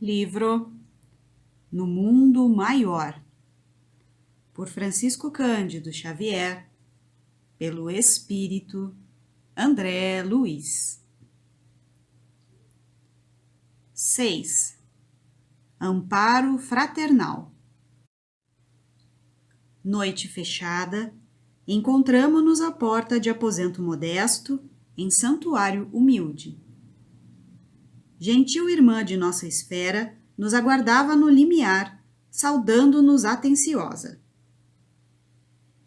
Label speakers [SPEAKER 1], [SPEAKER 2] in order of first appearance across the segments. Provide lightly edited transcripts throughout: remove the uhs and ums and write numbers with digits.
[SPEAKER 1] Livro No Mundo Maior, por Francisco Cândido Xavier, pelo Espírito André Luiz. 6. Amparo Fraternal. Noite fechada, encontramo-nos à porta de aposento modesto, em santuário humilde. Gentil irmã de nossa esfera nos aguardava no limiar, saudando-nos atenciosa.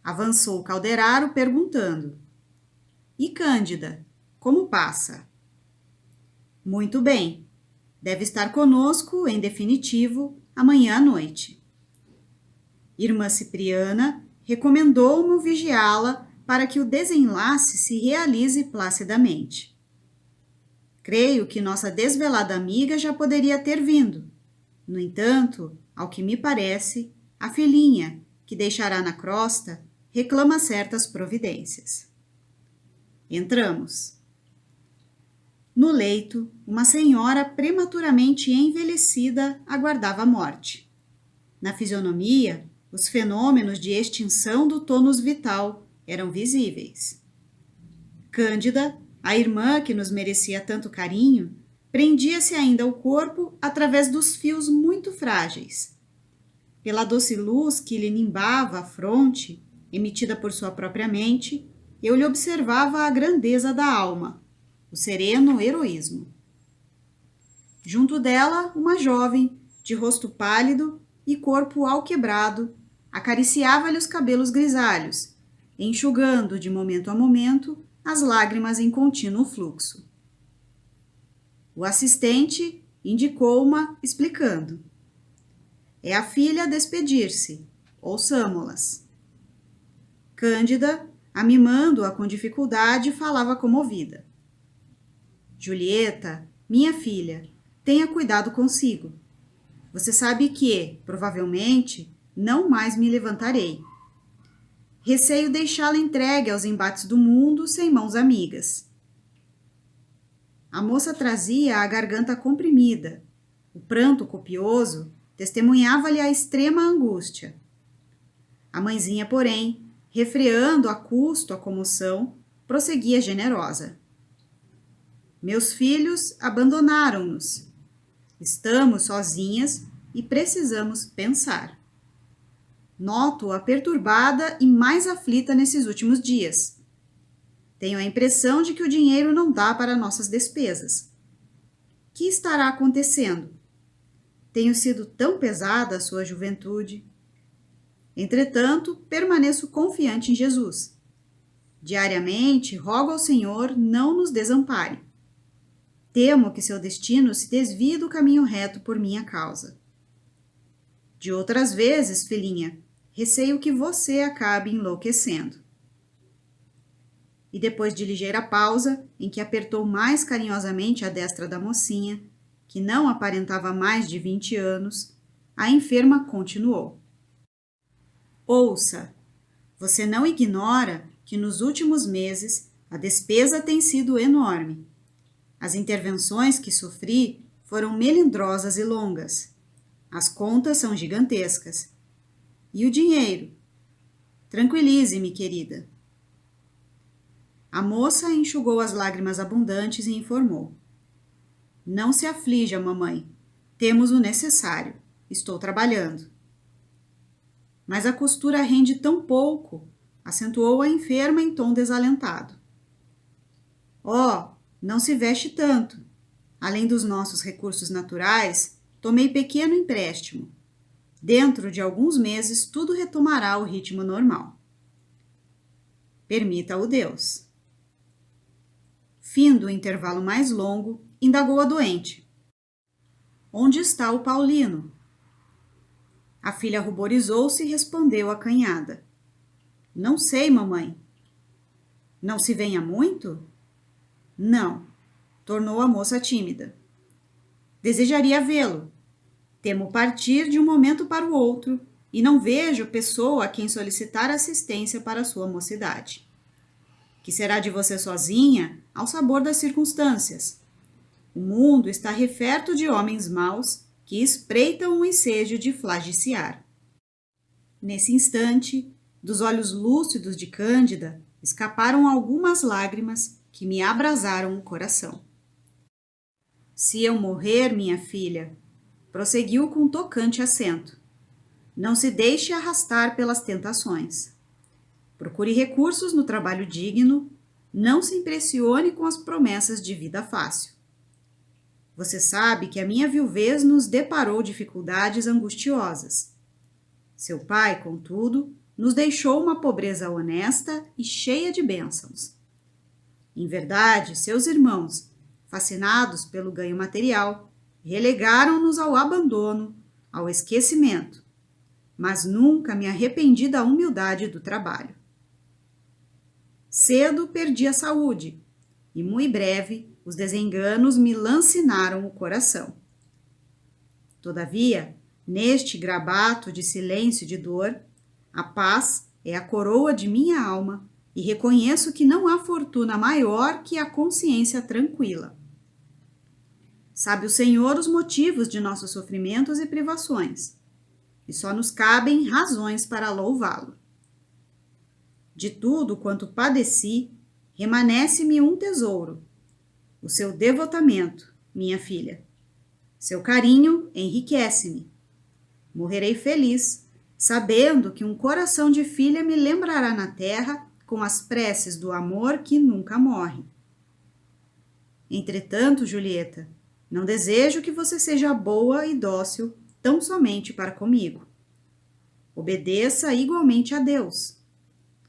[SPEAKER 1] Avançou Calderaro perguntando: "E Cândida, como passa?" "Muito bem. Deve estar conosco, em definitivo, amanhã à noite." Irmã Cipriana recomendou-me vigiá-la para que o desenlace se realize placidamente. Creio que nossa desvelada amiga já poderia ter vindo. No entanto, ao que me parece, a filhinha, que deixará na crosta, reclama certas providências. Entramos. No leito, uma senhora prematuramente envelhecida aguardava a morte. Na fisionomia, os fenômenos de extinção do tônus vital eram visíveis. Cândida, a irmã que nos merecia tanto carinho, prendia-se ainda ao corpo através dos fios muito frágeis. Pela doce luz que lhe nimbava a fronte, emitida por sua própria mente, eu lhe observava a grandeza da alma, o sereno heroísmo. Junto dela, uma jovem, de rosto pálido e corpo alquebrado, acariciava-lhe os cabelos grisalhos, enxugando de momento a momento as lágrimas em contínuo fluxo. O assistente indicou-ma, explicando: "É a filha a despedir-se. Ouçamo-las." Cândida, amimando-a com dificuldade, falava comovida: "Julieta, minha filha, tenha cuidado consigo. Você sabe que, provavelmente, não mais me levantarei. Receio deixá-la entregue aos embates do mundo sem mãos amigas." A moça trazia a garganta comprimida. O pranto copioso testemunhava-lhe a extrema angústia. A mãezinha, porém, refreando a custo a comoção, prosseguia generosa: "Meus filhos abandonaram-nos. Estamos sozinhas e precisamos pensar. Noto-a perturbada e mais aflita nesses últimos dias. Tenho a impressão de que o dinheiro não dá para nossas despesas. Que estará acontecendo? Tenho sido tão pesada a sua juventude. Entretanto, permaneço confiante em Jesus. Diariamente, rogo ao Senhor não nos desampare. Temo que seu destino se desvie do caminho reto por minha causa. De outras vezes, filhinha, receio que você acabe enlouquecendo." E depois de ligeira pausa, em que apertou mais carinhosamente a destra da mocinha, que não aparentava mais de 20 anos, a enferma continuou: "Ouça, você não ignora que nos últimos meses a despesa tem sido enorme. As intervenções que sofri foram melindrosas e longas. As contas são gigantescas. E o dinheiro? Tranquilize-me, querida." A moça enxugou as lágrimas abundantes e informou: "Não se aflija, mamãe. Temos o necessário. Estou trabalhando." "Mas a costura rende tão pouco", acentuou a enferma em tom desalentado. "Oh, não se veste tanto. Além dos nossos recursos naturais, tomei pequeno empréstimo. Dentro de alguns meses, tudo retomará o ritmo normal." "Permita-o Deus." Findo o intervalo mais longo, indagou a doente: "Onde está o Paulino?" A filha ruborizou-se e respondeu acanhada: "Não sei, mamãe." "Não se vem há muito?" "Não," tornou a moça tímida. "Desejaria vê-lo. Temo partir de um momento para o outro e não vejo pessoa a quem solicitar assistência para sua mocidade. Que será de você sozinha, ao sabor das circunstâncias. O mundo está referto de homens maus que espreitam o ensejo de flagiciar. Nesse instante, dos olhos lúcidos de Cândida, escaparam algumas lágrimas que me abrasaram o coração. Se eu morrer, minha filha, prosseguiu com tocante acento, não se deixe arrastar pelas tentações. Procure recursos no trabalho digno, não se impressione com as promessas de vida fácil. Você sabe que a minha viuvez nos deparou dificuldades angustiosas. Seu pai, contudo, nos deixou uma pobreza honesta e cheia de bênçãos. Em verdade, seus irmãos, fascinados pelo ganho material, relegaram-nos ao abandono, ao esquecimento, mas nunca me arrependi da humildade do trabalho. Cedo perdi a saúde, e muito breve os desenganos me lancinaram o coração. Todavia, neste grabato de silêncio e de dor, a paz é a coroa de minha alma e reconheço que não há fortuna maior que a consciência tranquila. Sabe o Senhor os motivos de nossos sofrimentos e privações, e só nos cabem razões para louvá-lo. De tudo quanto padeci, remanesce-me um tesouro, o seu devotamento, minha filha. Seu carinho enriquece-me. Morrerei feliz, sabendo que um coração de filha me lembrará na terra com as preces do amor que nunca morre. Entretanto, Julieta, não desejo que você seja boa e dócil tão somente para comigo. Obedeça igualmente a Deus.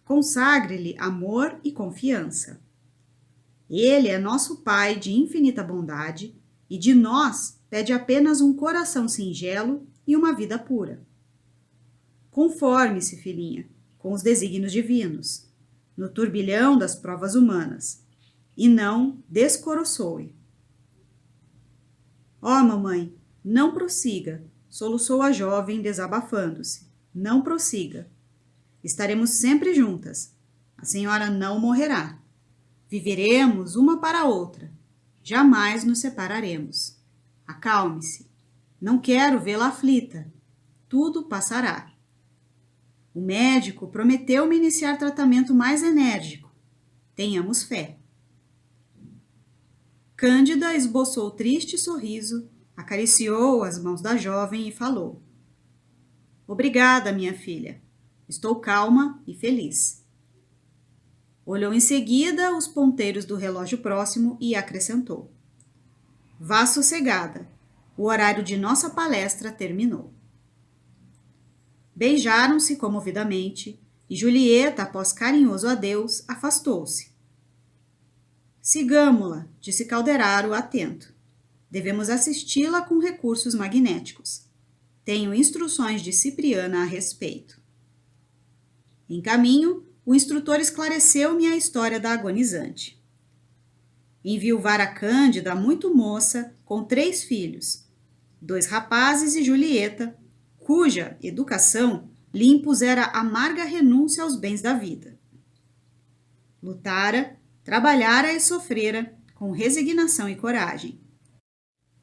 [SPEAKER 1] Consagre-lhe amor e confiança. Ele é nosso Pai de infinita bondade e de nós pede apenas um coração singelo e uma vida pura. Conforme-se, filhinha, com os desígnios divinos, no turbilhão das provas humanas, e não descoroçoe. Ó, mamãe, não prossiga, soluçou a jovem desabafando-se. Não prossiga. Estaremos sempre juntas. A senhora não morrerá. Viveremos uma para a outra. Jamais nos separaremos. Acalme-se. Não quero vê-la aflita. Tudo passará. O médico prometeu-me iniciar tratamento mais enérgico. Tenhamos fé. Cândida esboçou triste sorriso, acariciou as mãos da jovem e falou: Obrigada, minha filha. Estou calma e feliz. Olhou em seguida os ponteiros do relógio próximo e acrescentou: Vá sossegada. O horário de nossa palestra terminou. Beijaram-se comovidamente e Julieta, após carinhoso adeus, afastou-se. Sigamo-la, disse Calderaro atento. Devemos assisti-la com recursos magnéticos. Tenho instruções de Cipriana a respeito. Em caminho, o instrutor esclareceu-me a história da agonizante. Enviuvara Cândida, muito moça, com 3 filhos, 2 rapazes e Julieta, cuja educação lhe impusera amarga renúncia aos bens da vida. Lutara, trabalhara e sofrera com resignação e coragem.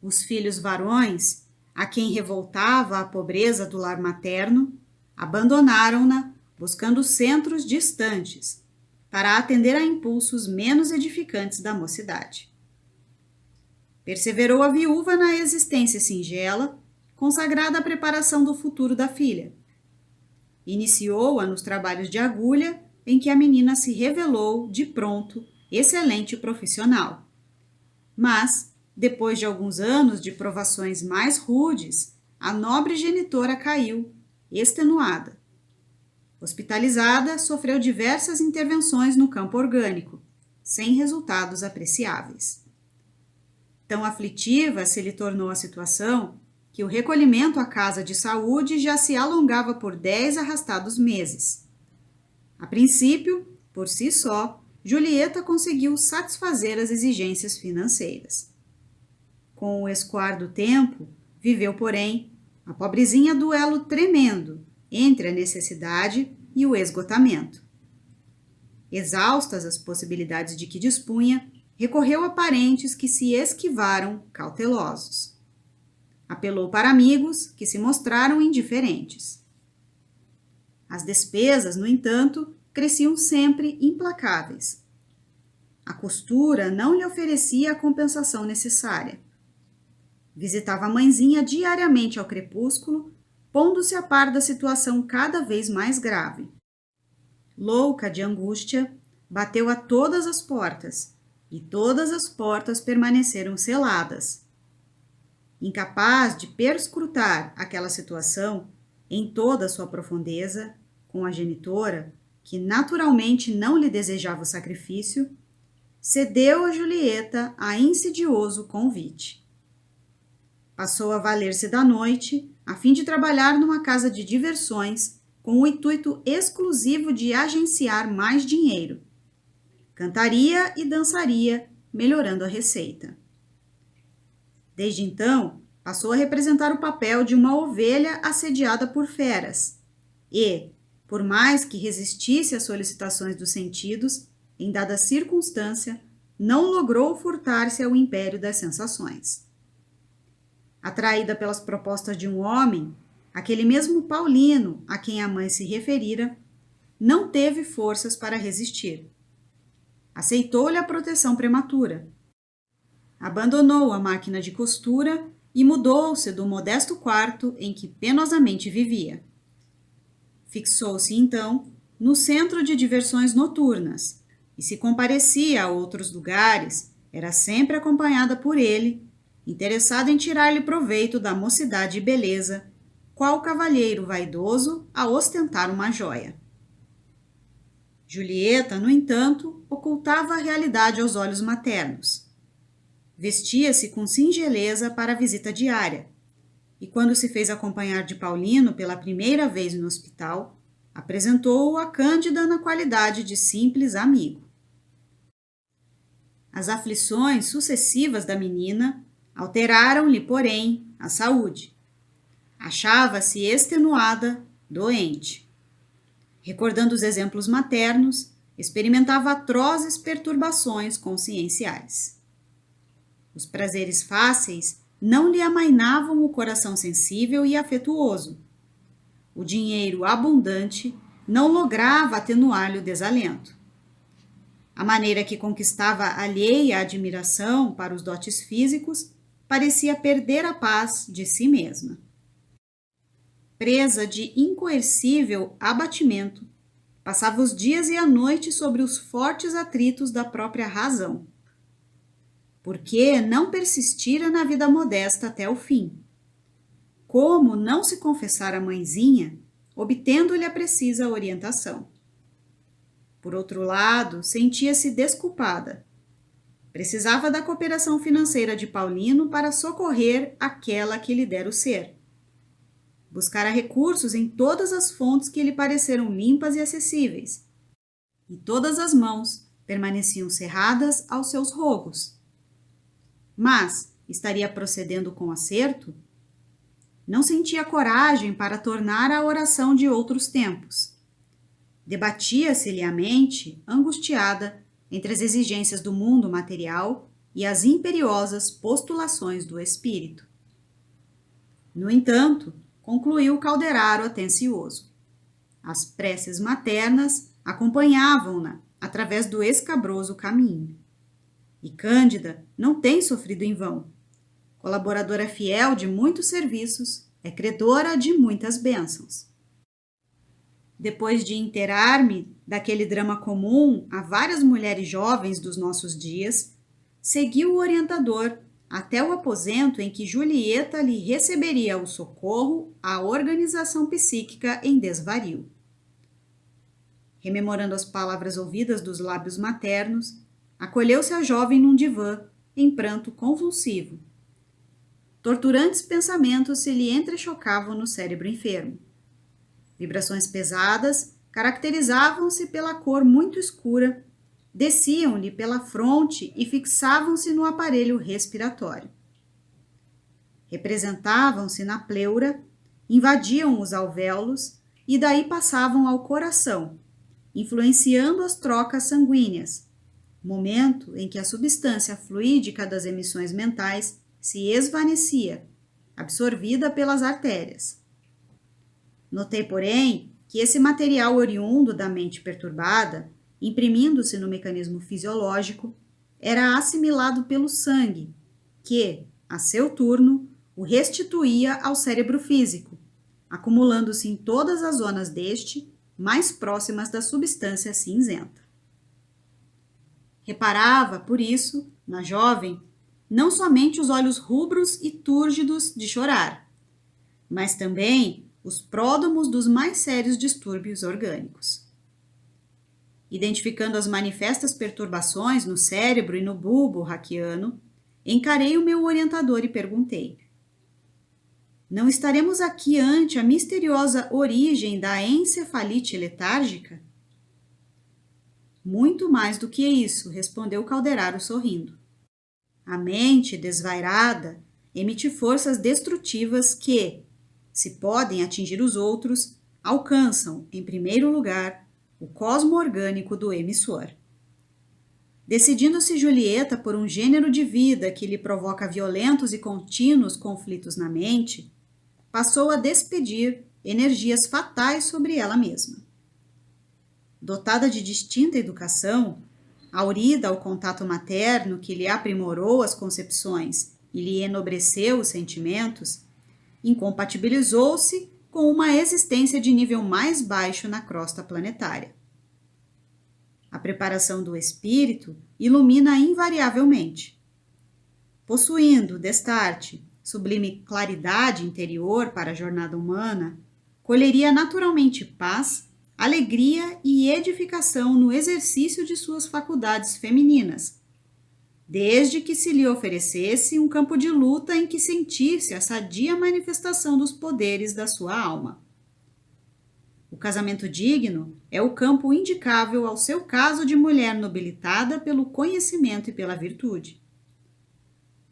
[SPEAKER 1] Os filhos varões, a quem revoltava a pobreza do lar materno, abandonaram-na, buscando centros distantes, para atender a impulsos menos edificantes da mocidade. Perseverou a viúva na existência singela, consagrada à preparação do futuro da filha. Iniciou-a nos trabalhos de agulha, em que a menina se revelou, de pronto, excelente profissional. Mas, depois de alguns anos de provações mais rudes, a nobre genitora caiu, extenuada. Hospitalizada, sofreu diversas intervenções no campo orgânico, sem resultados apreciáveis. Tão aflitiva se lhe tornou a situação que o recolhimento à casa de saúde já se alongava por 10 arrastados meses. A princípio, por si só, Julieta conseguiu satisfazer as exigências financeiras. Com o escoar do tempo, viveu, porém, a pobrezinha duelo tremendo entre a necessidade e o esgotamento. Exaustas as possibilidades de que dispunha, recorreu a parentes que se esquivaram cautelosos. Apelou para amigos que se mostraram indiferentes. As despesas, no entanto, cresciam sempre implacáveis. A costura não lhe oferecia a compensação necessária. Visitava a mãezinha diariamente ao crepúsculo, pondo-se a par da situação cada vez mais grave. Louca de angústia, bateu a todas as portas, e todas as portas permaneceram seladas. Incapaz de perscrutar aquela situação em toda a sua profundeza, com a genitora, que naturalmente não lhe desejava o sacrifício, cedeu a Julieta a insidioso convite. Passou a valer-se da noite a fim de trabalhar numa casa de diversões com o intuito exclusivo de agenciar mais dinheiro. Cantaria e dançaria, melhorando a receita. Desde então, passou a representar o papel de uma ovelha assediada por feras e, por mais que resistisse às solicitações dos sentidos, em dada circunstância, não logrou furtar-se ao império das sensações. Atraída pelas propostas de um homem, aquele mesmo Paulino a quem a mãe se referira, não teve forças para resistir. Aceitou-lhe a proteção prematura. Abandonou a máquina de costura e mudou-se do modesto quarto em que penosamente vivia. Fixou-se, então, no centro de diversões noturnas e, se comparecia a outros lugares, era sempre acompanhada por ele, interessado em tirar-lhe proveito da mocidade e beleza, qual cavalheiro vaidoso a ostentar uma joia. Julieta, no entanto, ocultava a realidade aos olhos maternos. Vestia-se com singeleza para a visita diária, e quando se fez acompanhar de Paulino pela primeira vez no hospital, apresentou-o a Cândida na qualidade de simples amigo. As aflições sucessivas da menina alteraram-lhe, porém, a saúde. Achava-se extenuada, doente. Recordando os exemplos maternos, experimentava atrozes perturbações conscienciais. Os prazeres fáceis não lhe amainavam o coração sensível e afetuoso. O dinheiro abundante não lograva atenuar-lhe o desalento. A maneira que conquistava alheia admiração para os dotes físicos parecia perder a paz de si mesma. Presa de incoercível abatimento, passava os dias e a noite sobre os fortes atritos da própria razão. Porque não persistira na vida modesta até o fim? Como não se confessar à mãezinha, obtendo-lhe a precisa orientação? Por outro lado, sentia-se desculpada. Precisava da cooperação financeira de Paulino para socorrer aquela que lhe dera o ser. Buscara recursos em todas as fontes que lhe pareceram limpas e acessíveis, e todas as mãos permaneciam cerradas aos seus rogos. Mas estaria procedendo com acerto? Não sentia coragem para tornar à oração de outros tempos. Debatia-se-lhe a mente, angustiada, entre as exigências do mundo material e as imperiosas postulações do espírito. No entanto, concluiu o calderaro atencioso. As preces maternas acompanhavam-na através do escabroso caminho. E Cândida não tem sofrido em vão. Colaboradora fiel de muitos serviços, é credora de muitas bênçãos. Depois de inteirar-me daquele drama comum a várias mulheres jovens dos nossos dias, seguiu o orientador até o aposento em que Julieta lhe receberia o socorro à organização psíquica em desvario. Rememorando as palavras ouvidas dos lábios maternos, acolheu-se a jovem num divã, em pranto convulsivo. Torturantes pensamentos se lhe entrechocavam no cérebro enfermo. Vibrações pesadas caracterizavam-se pela cor muito escura, desciam-lhe pela fronte e fixavam-se no aparelho respiratório. Representavam-se na pleura, invadiam os alvéolos e daí passavam ao coração, influenciando as trocas sanguíneas, momento em que a substância fluídica das emissões mentais se esvaecia absorvida pelas artérias. Notei, porém, que esse material oriundo da mente perturbada, imprimindo-se no mecanismo fisiológico, era assimilado pelo sangue, que, a seu turno, o restituía ao cérebro físico, acumulando-se em todas as zonas deste, mais próximas da substância cinzenta. Reparava, por isso, na jovem, não somente os olhos rubros e túrgidos de chorar, mas também os pródomos dos mais sérios distúrbios orgânicos. Identificando as manifestas perturbações no cérebro e no bulbo raquiano, encarei o meu orientador e perguntei: não estaremos aqui ante a misteriosa origem da encefalite letárgica? Muito mais do que isso, respondeu Calderaro sorrindo. A mente desvairada emite forças destrutivas que, se podem atingir os outros, alcançam, em primeiro lugar, o cosmo orgânico do emissor. Decidindo-se Julieta por um gênero de vida que lhe provoca violentos e contínuos conflitos na mente, passou a despedir energias fatais sobre ela mesma. Dotada de distinta educação, aurida ao contato materno que lhe aprimorou as concepções e lhe enobreceu os sentimentos, incompatibilizou-se com uma existência de nível mais baixo na crosta planetária. A preparação do espírito ilumina invariavelmente. Possuindo, destarte, sublime claridade interior para a jornada humana, colheria naturalmente paz, alegria e edificação no exercício de suas faculdades femininas, desde que se lhe oferecesse um campo de luta em que sentisse a sadia manifestação dos poderes da sua alma. O casamento digno é o campo indicável ao seu caso de mulher nobilitada pelo conhecimento e pela virtude.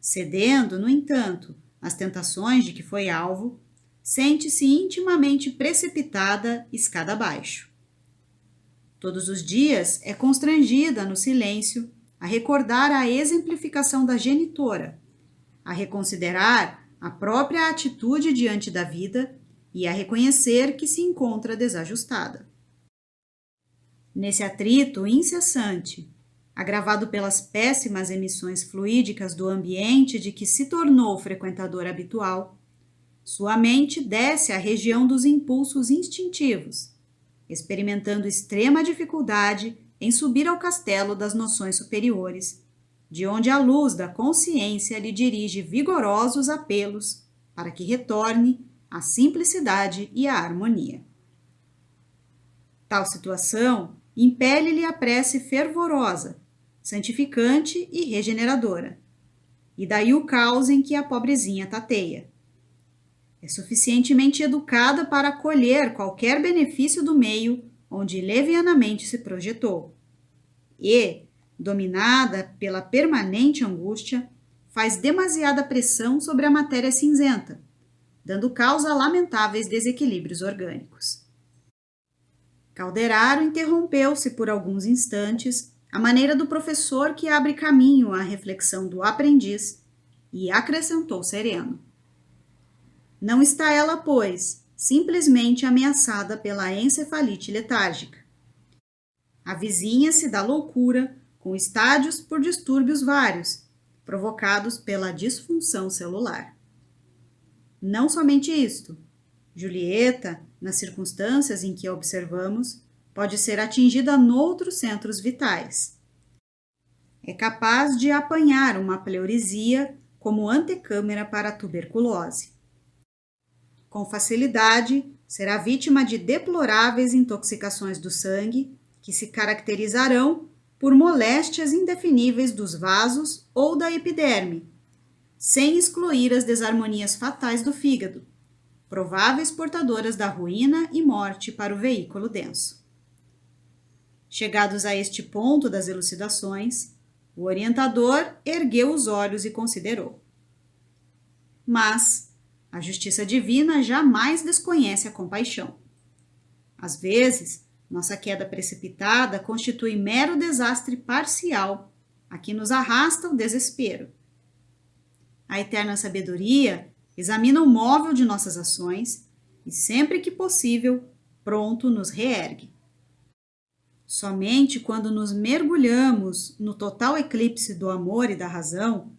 [SPEAKER 1] Cedendo, no entanto, às tentações de que foi alvo, sente-se intimamente precipitada escada abaixo. Todos os dias é constrangida no silêncio a recordar a exemplificação da genitora, a reconsiderar a própria atitude diante da vida e a reconhecer que se encontra desajustada. Nesse atrito incessante, agravado pelas péssimas emissões fluídicas do ambiente de que se tornou frequentador habitual, sua mente desce à região dos impulsos instintivos, experimentando extrema dificuldade em subir ao castelo das noções superiores, de onde a luz da consciência lhe dirige vigorosos apelos para que retorne à simplicidade e à harmonia. Tal situação impele-lhe a prece fervorosa, santificante e regeneradora, e daí o caos em que a pobrezinha tateia. É suficientemente educada para acolher qualquer benefício do meio onde levianamente se projetou. E, dominada pela permanente angústia, faz demasiada pressão sobre a matéria cinzenta, dando causa a lamentáveis desequilíbrios orgânicos. Calderaro interrompeu-se por alguns instantes, à maneira do professor que abre caminho à reflexão do aprendiz, e acrescentou sereno: não está ela, pois, simplesmente ameaçada pela encefalite letárgica. Avizinha-se da loucura, com estádios por distúrbios vários, provocados pela disfunção celular. Não somente isto, Julieta, nas circunstâncias em que a observamos, pode ser atingida noutros centros vitais. É capaz de apanhar uma pleurisia como antecâmara para a tuberculose. Com facilidade, será vítima de deploráveis intoxicações do sangue, que se caracterizarão por moléstias indefiníveis dos vasos ou da epiderme, sem excluir as desarmonias fatais do fígado, prováveis portadoras da ruína e morte para o veículo denso. Chegados a este ponto das elucidações, o orientador ergueu os olhos e considerou. Mas a justiça divina jamais desconhece a compaixão. Às vezes, nossa queda precipitada constitui mero desastre parcial, a que nos arrasta o desespero. A eterna sabedoria examina o móvel de nossas ações e, sempre que possível, pronto nos reergue. Somente quando nos mergulhamos no total eclipse do amor e da razão,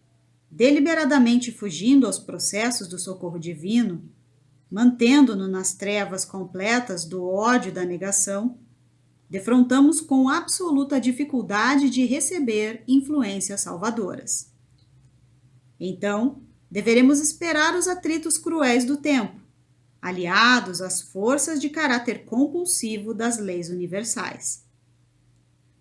[SPEAKER 1] deliberadamente fugindo aos processos do socorro divino, mantendo-nos nas trevas completas do ódio e da negação, defrontamos com absoluta dificuldade de receber influências salvadoras. Então, deveremos esperar os atritos cruéis do tempo, aliados às forças de caráter compulsivo das leis universais.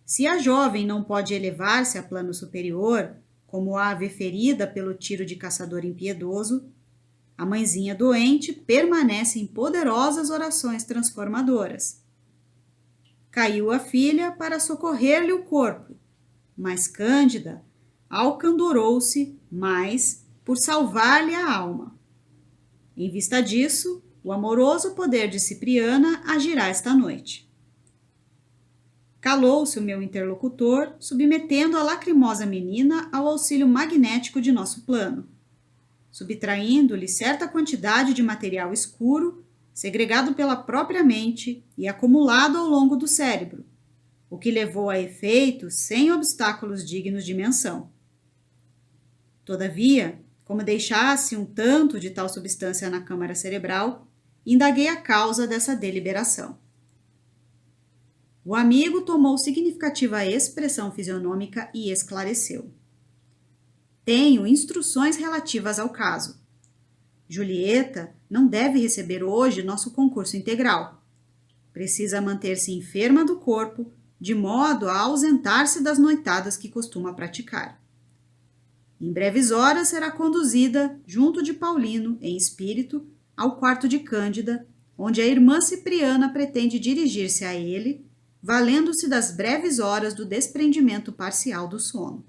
[SPEAKER 1] Se a jovem não pode elevar-se a plano superior, como a ave ferida pelo tiro de caçador impiedoso, a mãezinha doente permanece em poderosas orações transformadoras. Caiu a filha para socorrer-lhe o corpo, mas Cândida alcandorou-se mais por salvar-lhe a alma. Em vista disso, o amoroso poder de Cipriana agirá esta noite. Calou-se o meu interlocutor, submetendo a lacrimosa menina ao auxílio magnético de nosso plano, subtraindo-lhe certa quantidade de material escuro, segregado pela própria mente e acumulado ao longo do cérebro, o que levou a efeitos sem obstáculos dignos de menção. Todavia, como deixasse um tanto de tal substância na câmara cerebral, indaguei a causa dessa deliberação. O amigo tomou significativa expressão fisionômica e esclareceu. Tenho instruções relativas ao caso. Julieta não deve receber hoje nosso concurso integral. Precisa manter-se enferma do corpo, de modo a ausentar-se das noitadas que costuma praticar. Em breves horas será conduzida, junto de Paulino, em espírito, ao quarto de Cândida, onde a irmã Cipriana pretende dirigir-se a ele, valendo-se das breves horas do desprendimento parcial do sono.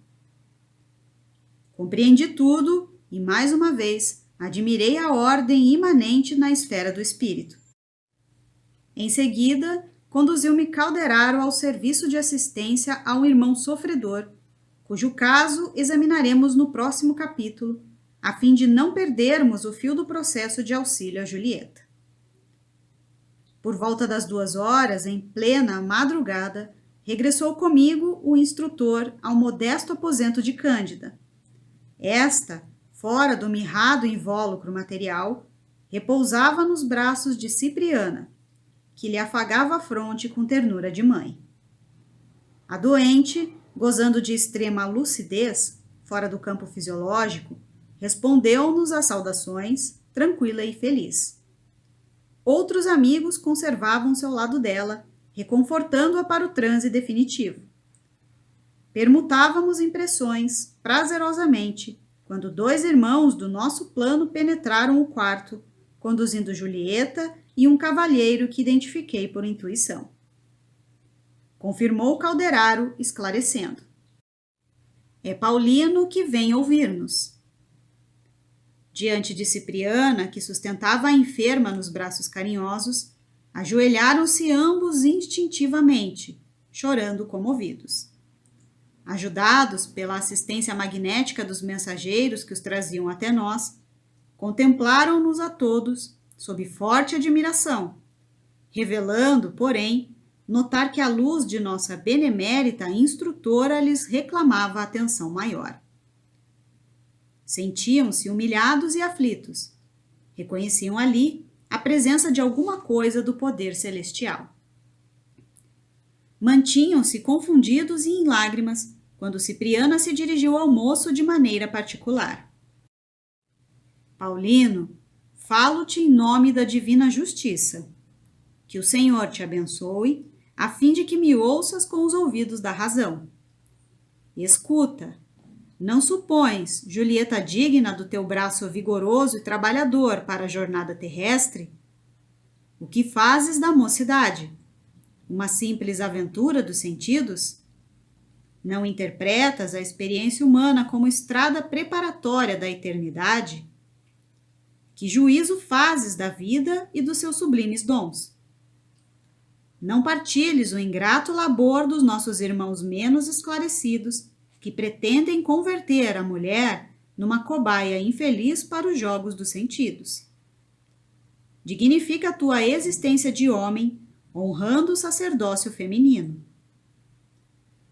[SPEAKER 1] Compreendi tudo e, mais uma vez, admirei a ordem imanente na esfera do espírito. Em seguida, conduziu-me Calderaro ao serviço de assistência a um irmão sofredor, cujo caso examinaremos no próximo capítulo, a fim de não perdermos o fio do processo de auxílio a Julieta. Por volta das 2h, em plena madrugada, regressou comigo o instrutor ao modesto aposento de Cândida. Esta, fora do mirrado invólucro material, repousava nos braços de Cipriana, que lhe afagava a fronte com ternura de mãe. A doente, gozando de extrema lucidez, fora do campo fisiológico, respondeu-nos às saudações, tranquila e feliz. Outros amigos conservavam-se ao lado dela, reconfortando-a para o transe definitivo. Permutávamos impressões, prazerosamente, quando 2 irmãos do nosso plano penetraram o quarto, conduzindo Julieta e um cavalheiro que identifiquei por intuição. Confirmou Calderaro, esclarecendo. É Paulino que vem ouvir-nos. Diante de Cipriana, que sustentava a enferma nos braços carinhosos, ajoelharam-se ambos instintivamente, chorando comovidos. Ajudados pela assistência magnética dos mensageiros que os traziam até nós, contemplaram-nos a todos sob forte admiração, revelando, porém, notar que a luz de nossa benemérita instrutora lhes reclamava atenção maior. Sentiam-se humilhados e aflitos. Reconheciam ali a presença de alguma coisa do poder celestial. Mantinham-se confundidos e em lágrimas quando Cipriana se dirigiu ao moço de maneira particular. Paulino, falo-te em nome da divina justiça. Que o Senhor te abençoe, a fim de que me ouças com os ouvidos da razão. Escuta. Não supões, Julieta digna do teu braço vigoroso e trabalhador para a jornada terrestre? O que fazes da mocidade? Uma simples aventura dos sentidos? Não interpretas a experiência humana como estrada preparatória da eternidade? Que juízo fazes da vida e dos seus sublimes dons? Não partilhes o ingrato labor dos nossos irmãos menos esclarecidos, que pretendem converter a mulher numa cobaia infeliz para os jogos dos sentidos. Dignifica a tua existência de homem, honrando o sacerdócio feminino.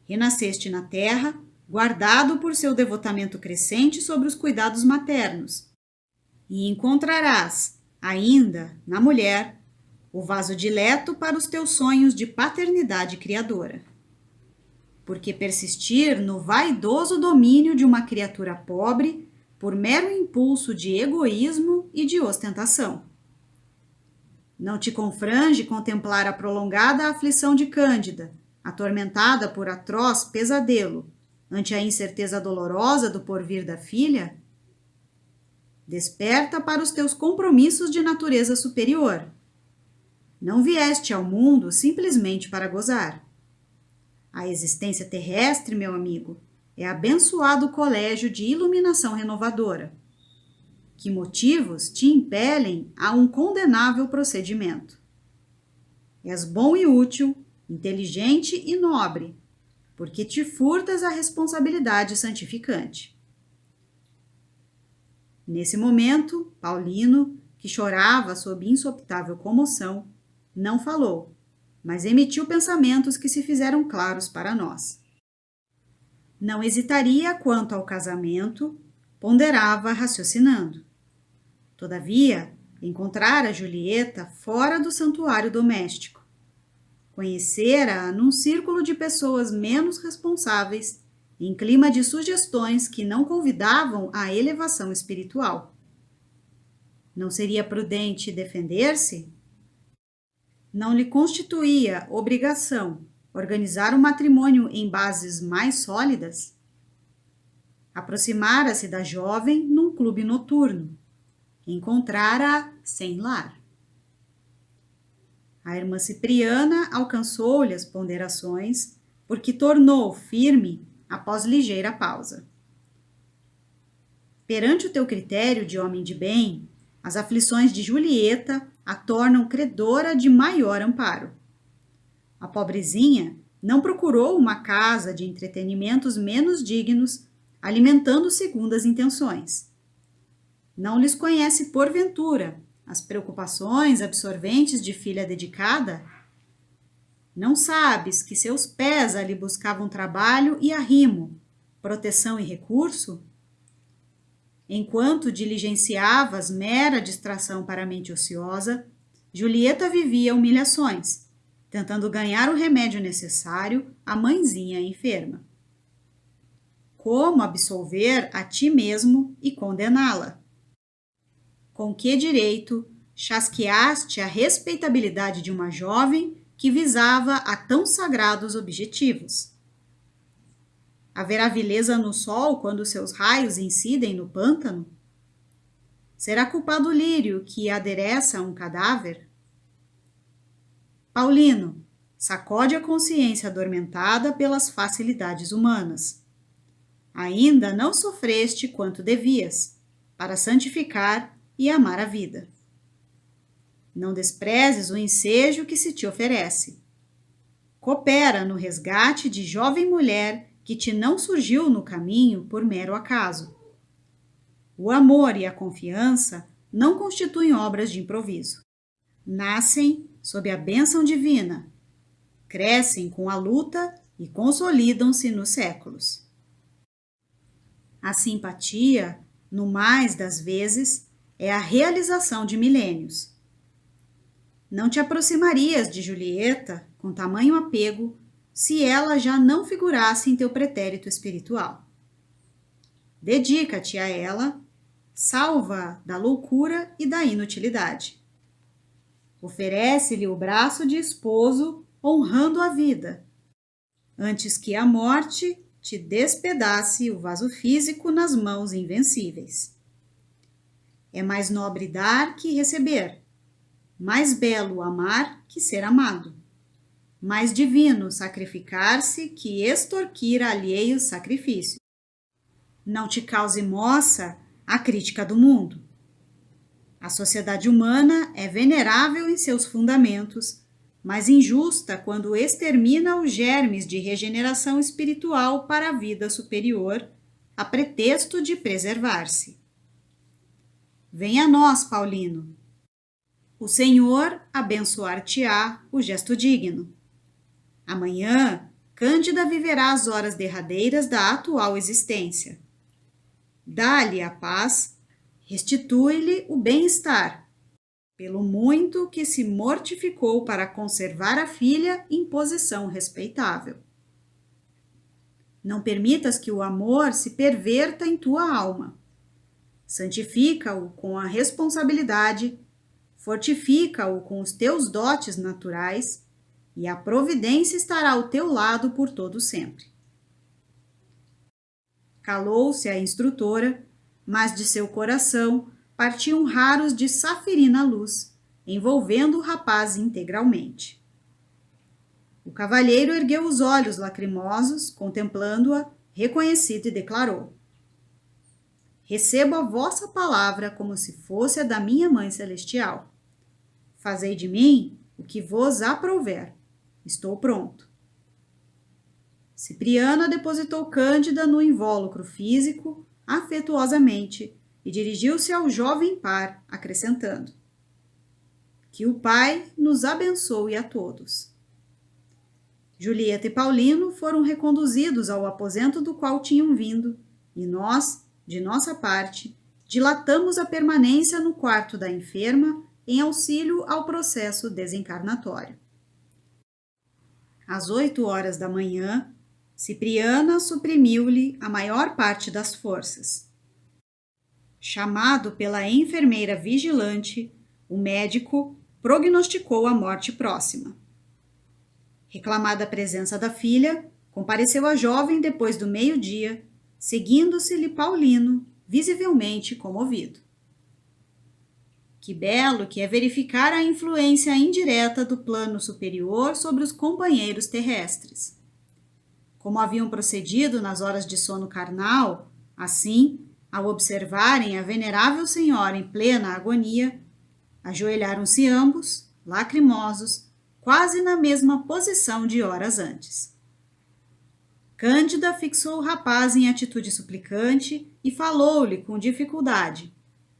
[SPEAKER 1] Renasceste na terra, guardado por seu devotamento crescente sobre os cuidados maternos, e encontrarás, ainda, na mulher, o vaso dileto para os teus sonhos de paternidade criadora. Porque persistir no vaidoso domínio de uma criatura pobre por mero impulso de egoísmo e de ostentação. Não te confrange contemplar a prolongada aflição de Cândida, atormentada por atroz pesadelo, ante a incerteza dolorosa do porvir da filha? Desperta para os teus compromissos de natureza superior. Não vieste ao mundo simplesmente para gozar. A existência terrestre, meu amigo, é abençoado colégio de iluminação renovadora. Que motivos te impelem a um condenável procedimento? És bom e útil, inteligente e nobre, porque te furtas a responsabilidade santificante. Nesse momento, Paulino, que chorava sob insopitável comoção, não falou, mas emitiu pensamentos que se fizeram claros para nós. Não hesitaria quanto ao casamento, ponderava raciocinando. Todavia, encontrara Julieta fora do santuário doméstico. Conhecera-a num círculo de pessoas menos responsáveis, em clima de sugestões que não convidavam à elevação espiritual. Não seria prudente defender-se? Não lhe constituía obrigação organizar um matrimônio em bases mais sólidas? Aproximara-se da jovem num clube noturno. Encontrara-a sem lar. A irmã Cipriana alcançou-lhe as ponderações, porque tornou firme após ligeira pausa. Perante o teu critério de homem de bem, as aflições de Julieta a tornam credora de maior amparo. A pobrezinha não procurou uma casa de entretenimentos menos dignos, alimentando segundas intenções. Não lhes conhece, porventura, as preocupações absorventes de filha dedicada? Não sabes que seus pés ali buscavam trabalho e arrimo, proteção e recurso? Enquanto diligenciavas mera distração para a mente ociosa, Julieta vivia humilhações, tentando ganhar o remédio necessário à mãezinha enferma. Como absolver a ti mesmo e condená-la? Com que direito chasqueaste a respeitabilidade de uma jovem que visava a tão sagrados objetivos? Haverá vileza no sol quando seus raios incidem no pântano? Será culpado o lírio que adereça um cadáver? Paulino, sacode a consciência adormentada pelas facilidades humanas. Ainda não sofreste quanto devias, para santificar e amar a vida. Não desprezes o ensejo que se te oferece. Coopera no resgate de jovem mulher que te não surgiu no caminho por mero acaso. O amor e a confiança não constituem obras de improviso. Nascem sob a bênção divina, crescem com a luta e consolidam-se nos séculos. A simpatia, no mais das vezes, é a realização de milênios. Não te aproximarias de Julieta com tamanho apego se ela já não figurasse em teu pretérito espiritual. Dedica-te a ela, salva-a da loucura e da inutilidade. Oferece-lhe o braço de esposo, honrando a vida, antes que a morte te despedace o vaso físico nas mãos invencíveis. É mais nobre dar que receber, mais belo amar que ser amado, mais divino sacrificar-se que extorquir alheios sacrifícios. Não te cause moça a crítica do mundo. A sociedade humana é venerável em seus fundamentos, mas injusta quando extermina os germes de regeneração espiritual para a vida superior, a pretexto de preservar-se. Venha a nós, Paulino. O Senhor abençoar-te-á o gesto digno. Amanhã, Cândida viverá as horas derradeiras da atual existência. Dá-lhe a paz, restitui-lhe o bem-estar, pelo muito que se mortificou para conservar a filha em posição respeitável. Não permitas que o amor se perverta em tua alma. Santifica-o com a responsabilidade, fortifica-o com os teus dotes naturais, e a providência estará ao teu lado por todo sempre. Calou-se a instrutora, mas de seu coração partiam raros de safirina luz, envolvendo o rapaz integralmente. O cavalheiro ergueu os olhos lacrimosos, contemplando-a, reconhecido, e declarou: recebo a vossa palavra como se fosse a da minha mãe celestial. Fazei de mim o que vos aprouver. Estou pronto. Cipriana depositou Cândida no invólucro físico, afetuosamente, e dirigiu-se ao jovem par, acrescentando: que o Pai nos abençoe a todos. Julieta e Paulino foram reconduzidos ao aposento do qual tinham vindo, e nós, de nossa parte, dilatamos a permanência no quarto da enferma em auxílio ao processo desencarnatório. Às 8 horas da manhã, Cipriana suprimiu-lhe a maior parte das forças. Chamado pela enfermeira vigilante, o médico prognosticou a morte próxima. Reclamada a presença da filha, compareceu a jovem depois do meio-dia, seguindo-se-lhe Paulino, visivelmente comovido. Que belo que é verificar a influência indireta do plano superior sobre os companheiros terrestres. Como haviam procedido nas horas de sono carnal, assim, ao observarem a venerável senhora em plena agonia, ajoelharam-se ambos, lacrimosos, quase na mesma posição de horas antes. Cândida fixou o rapaz em atitude suplicante e falou-lhe com dificuldade,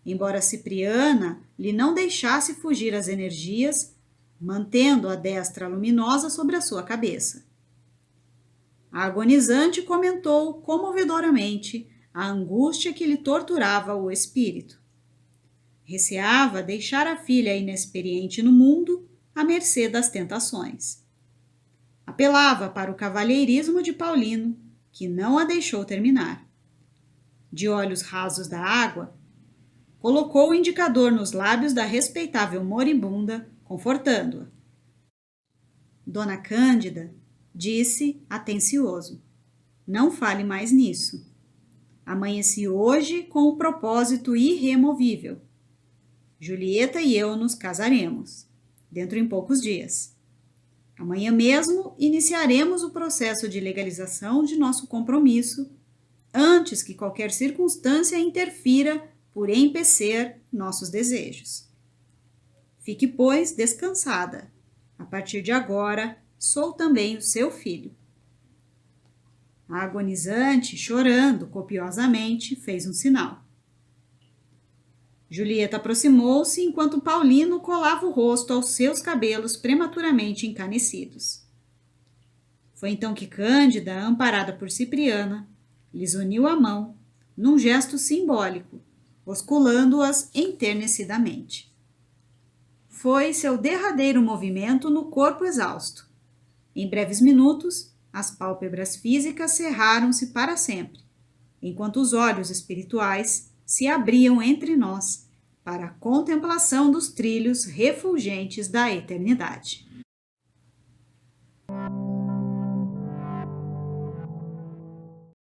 [SPEAKER 1] embora Cipriana lhe não deixasse fugir as energias, mantendo a destra luminosa sobre a sua cabeça. A agonizante comentou comovedoramente a angústia que lhe torturava o espírito. Receava deixar a filha inexperiente no mundo à mercê das tentações. Apelava para o cavalheirismo de Paulino, que não a deixou terminar. De olhos rasos da água, colocou o indicador nos lábios da respeitável moribunda, confortando-a. Dona Cândida disse, atencioso: não fale mais nisso. Amanheci hoje com o propósito irremovível. Julieta e eu nos casaremos, dentro em poucos dias. Amanhã mesmo iniciaremos o processo de legalização de nosso compromisso, antes que qualquer circunstância interfira por empecer nossos desejos. Fique, pois, descansada. A partir de agora, sou também o seu filho. A agonizante, chorando copiosamente, fez um sinal. Julieta aproximou-se enquanto Paulino colava o rosto aos seus cabelos prematuramente encanecidos. Foi então que Cândida, amparada por Cipriana, lhes uniu a mão, num gesto simbólico, osculando-as enternecidamente. Foi seu derradeiro movimento no corpo exausto. Em breves minutos, as pálpebras físicas cerraram-se para sempre, enquanto os olhos espirituais se abriam entre nós para a contemplação dos trilhos refulgentes da eternidade.